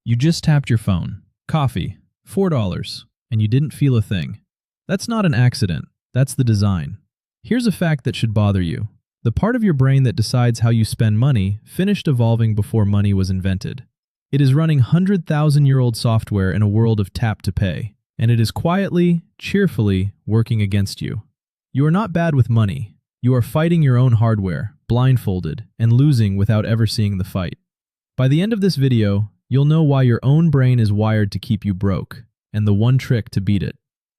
You just tapped your phone. Coffee, $4, and you didn't feel a thing. That's not an accident. That's the design. Here's a fact that should bother you. The part of your brain that decides how you spend money finished evolving before money was invented. It is running 100,000-year-old software in a world of tap to pay, and it is quietly, cheerfully working against you. You are not bad with money. You are fighting your own hardware, blindfolded, and losing without ever seeing the fight. By the end of this video, you'll know why your own brain is wired to keep you broke, and the one trick to beat it.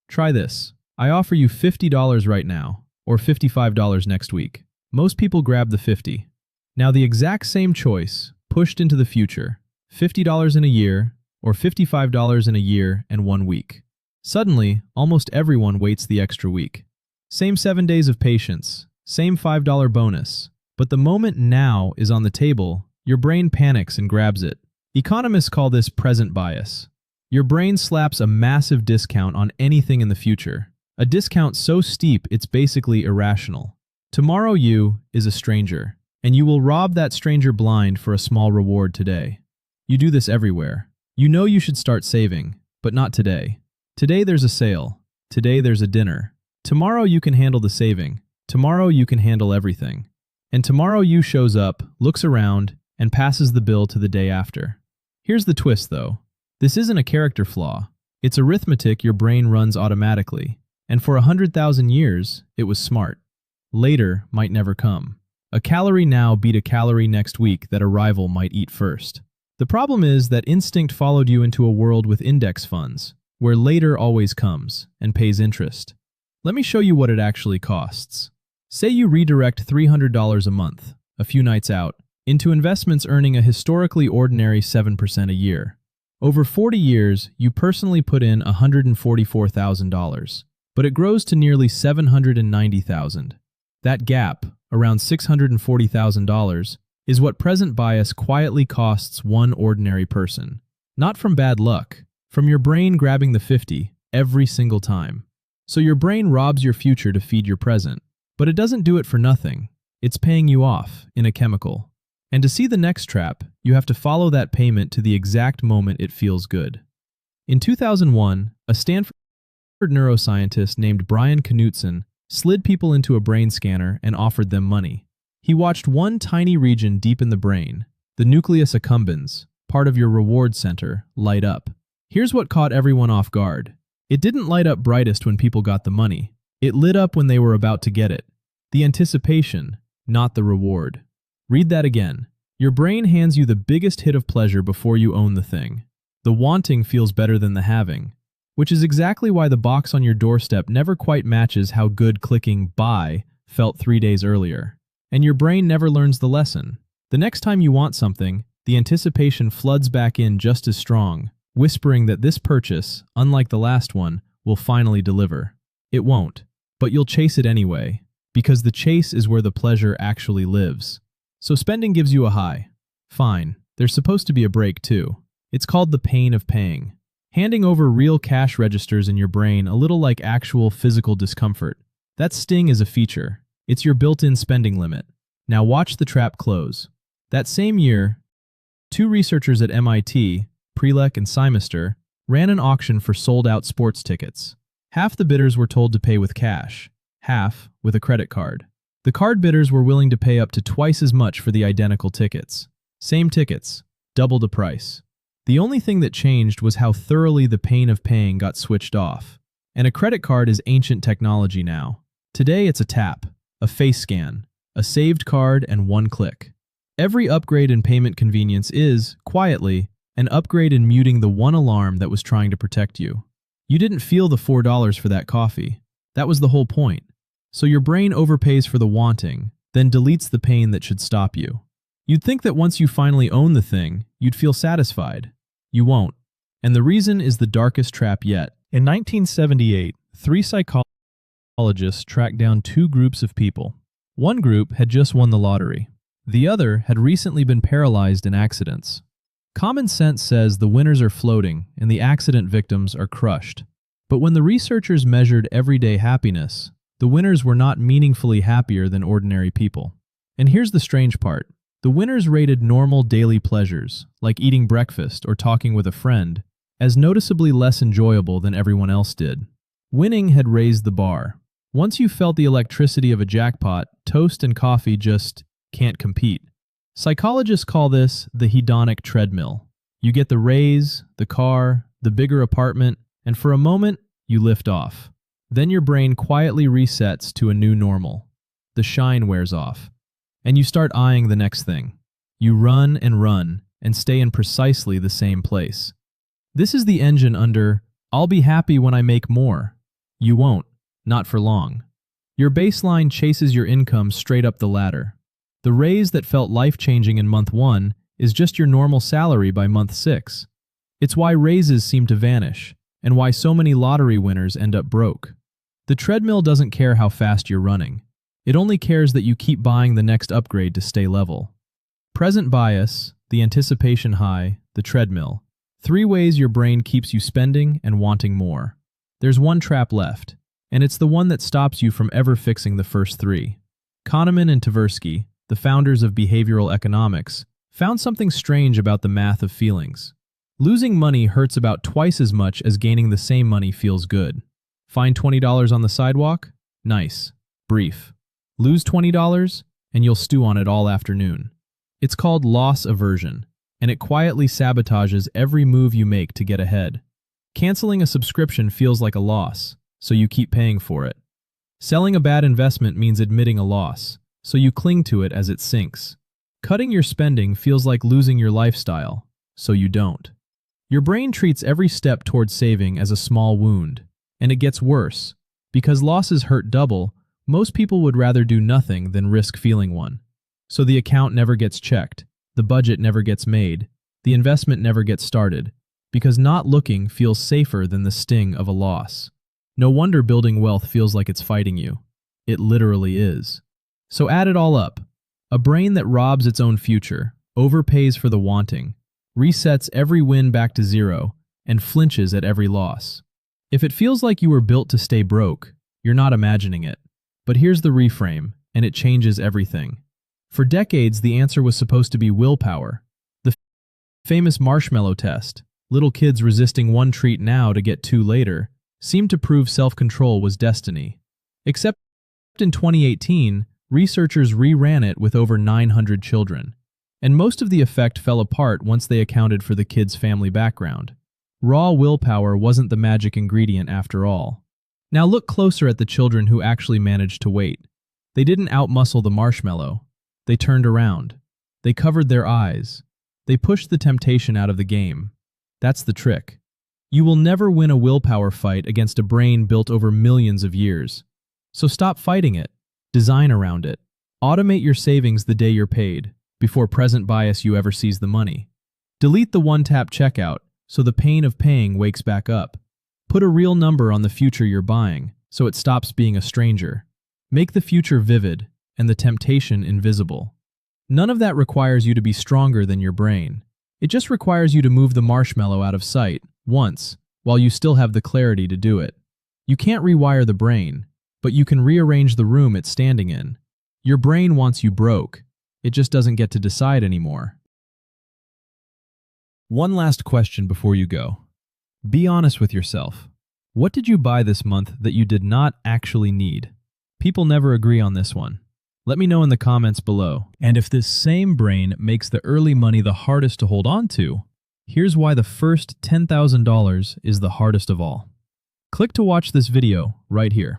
Try this. I offer you $50 right now, or $55 next week. Most people grab the 50. Now the exact same choice, pushed into the future, $50 in a year, or $55 in a year and 1 week. Suddenly, almost everyone waits the extra week. Same 7 days of patience, same $5 bonus, but the moment now is on the table, your brain panics and grabs it. Economists call this present bias. Your brain slaps a massive discount on anything in the future. A discount so steep it's basically irrational. Tomorrow you is a stranger, and you will rob that stranger blind for a small reward today. You do this everywhere. You know you should start saving, but not today. Today there's a sale. Today there's a dinner. Tomorrow you can handle the saving. Tomorrow you can handle everything. And tomorrow you shows up, looks around, and passes the bill to the day after. Here's the twist though. This isn't a character flaw. It's arithmetic your brain runs automatically. And for 100,000 years, it was smart. Later might never come. A calorie now beat a calorie next week that a rival might eat first. The problem is that instinct followed you into a world with index funds, where later always comes and pays interest. Let me show you what it actually costs. Say you redirect $300 a month, a few nights out, into investments earning a historically ordinary 7% a year. Over 40 years, you personally put in $144,000, but it grows to nearly $790,000. That gap, around $640,000, is what present bias quietly costs one ordinary person. Not from bad luck, from your brain grabbing the 50 every single time. So your brain robs your future to feed your present, but it doesn't do it for nothing. It's paying you off in a chemical. And to see the next trap, you have to follow that payment to the exact moment it feels good. In 2001, a Stanford neuroscientist named Brian Knutson slid people into a brain scanner and offered them money. He watched one tiny region deep in the brain, the nucleus accumbens, part of your reward center, light up. Here's what caught everyone off guard. It didn't light up brightest when people got the money. It lit up when they were about to get it. The anticipation, not the reward. Read that again. Your brain hands you the biggest hit of pleasure before you own the thing. The wanting feels better than the having, which is exactly why the box on your doorstep never quite matches how good clicking buy felt 3 days earlier. And your brain never learns the lesson. The next time you want something, the anticipation floods back in just as strong, whispering that this purchase, unlike the last one, will finally deliver. It won't, but you'll chase it anyway, because the chase is where the pleasure actually lives. So spending gives you a high. Fine, there's supposed to be a break too. It's called the pain of paying. Handing over real cash registers in your brain a little like actual physical discomfort. That sting is a feature. It's your built-in spending limit. Now watch the trap close. That same year, 2 researchers at MIT, Prelec and Simester, ran an auction for sold-out sports tickets. Half the bidders were told to pay with cash, half with a credit card. The card bidders were willing to pay up to twice as much for the identical tickets. Same tickets, double the price. The only thing that changed was how thoroughly the pain of paying got switched off. And a credit card is ancient technology now. Today it's a tap, a face scan, a saved card, and one click. Every upgrade in payment convenience is, quietly, an upgrade in muting the one alarm that was trying to protect you. You didn't feel the $4 for that coffee. That was the whole point. So your brain overpays for the wanting, then deletes the pain that should stop you. You'd think that once you finally own the thing, you'd feel satisfied. You won't. And the reason is the darkest trap yet. In 1978, 3 psychologists tracked down 2 groups of people. One group had just won the lottery. The other had recently been paralyzed in accidents. Common sense says the winners are floating and the accident victims are crushed. But when the researchers measured everyday happiness, the winners were not meaningfully happier than ordinary people. And here's the strange part. The The winners rated normal daily pleasures, like eating breakfast or talking with a friend, as noticeably less enjoyable than everyone else did. Winning had raised the bar. Once you felt the electricity of a jackpot, toast and coffee just can't compete. Psychologists call this the hedonic treadmill. You get the raise, the car, the bigger apartment, and for a moment, you lift off. Then your brain quietly resets to a new normal. The shine wears off, and you start eyeing the next thing. You run and stay in precisely the same place. This is the engine under, "I'll be happy when I make more." You won't, not for long. Your baseline chases your income straight up the ladder. The raise that felt life-changing in month 1 is just your normal salary by month 6. It's why raises seem to vanish, and why so many lottery winners end up broke. The treadmill doesn't care how fast you're running. It only cares that you keep buying the next upgrade to stay level. Present bias, the anticipation high, the treadmill. 3 ways your brain keeps you spending and wanting more. There's one trap left, and it's the one that stops you from ever fixing the first 3. Kahneman and Tversky, the founders of behavioral economics, found something strange about the math of feelings. Losing money hurts about twice as much as gaining the same money feels good. Find $20 on the sidewalk? Nice. Brief. Lose $20, and you'll stew on it all afternoon. It's called loss aversion, and it quietly sabotages every move you make to get ahead. Canceling a subscription feels like a loss, so you keep paying for it. Selling a bad investment means admitting a loss, so you cling to it as it sinks. Cutting your spending feels like losing your lifestyle, so you don't. Your brain treats every step towards saving as a small wound, and it gets worse. Because losses hurt double, most people would rather do nothing than risk feeling one. So the account never gets checked, the budget never gets made, the investment never gets started, because not looking feels safer than the sting of a loss. No wonder building wealth feels like it's fighting you. It literally is. So add it all up. A brain that robs its own future, overpays for the wanting, resets every win back to zero, and flinches at every loss. If it feels like you were built to stay broke, you're not imagining it. But here's the reframe, and it changes everything. For decades, the answer was supposed to be willpower. The famous marshmallow test, little kids resisting one treat now to get 2 later, seemed to prove self-control was destiny. Except in 2018, researchers reran it with over 900 children. And most of the effect fell apart once they accounted for the kids' family background. Raw willpower wasn't the magic ingredient after all. Now look closer at the children who actually managed to wait. They didn't outmuscle the marshmallow. They turned around. They covered their eyes. They pushed the temptation out of the game. That's the trick. You will never win a willpower fight against a brain built over millions of years. So stop fighting it. Design around it. Automate your savings the day you're paid, before present bias you ever sees the money. Delete the one-tap checkout so the pain of paying wakes back up. Put a real number on the future you're buying so it stops being a stranger. Make the future vivid and the temptation invisible. None of that requires you to be stronger than your brain. It just requires you to move the marshmallow out of sight once while you still have the clarity to do it. You can't rewire the brain, but you can rearrange the room it's standing in. Your brain wants you broke. It just doesn't get to decide anymore. One last question before you go. Be honest with yourself. What did you buy this month that you did not actually need? People never agree on this one. Let me know in the comments below. And if this same brain makes the early money the hardest to hold on to, here's why the first $10,000 is the hardest of all. Click to watch this video right here.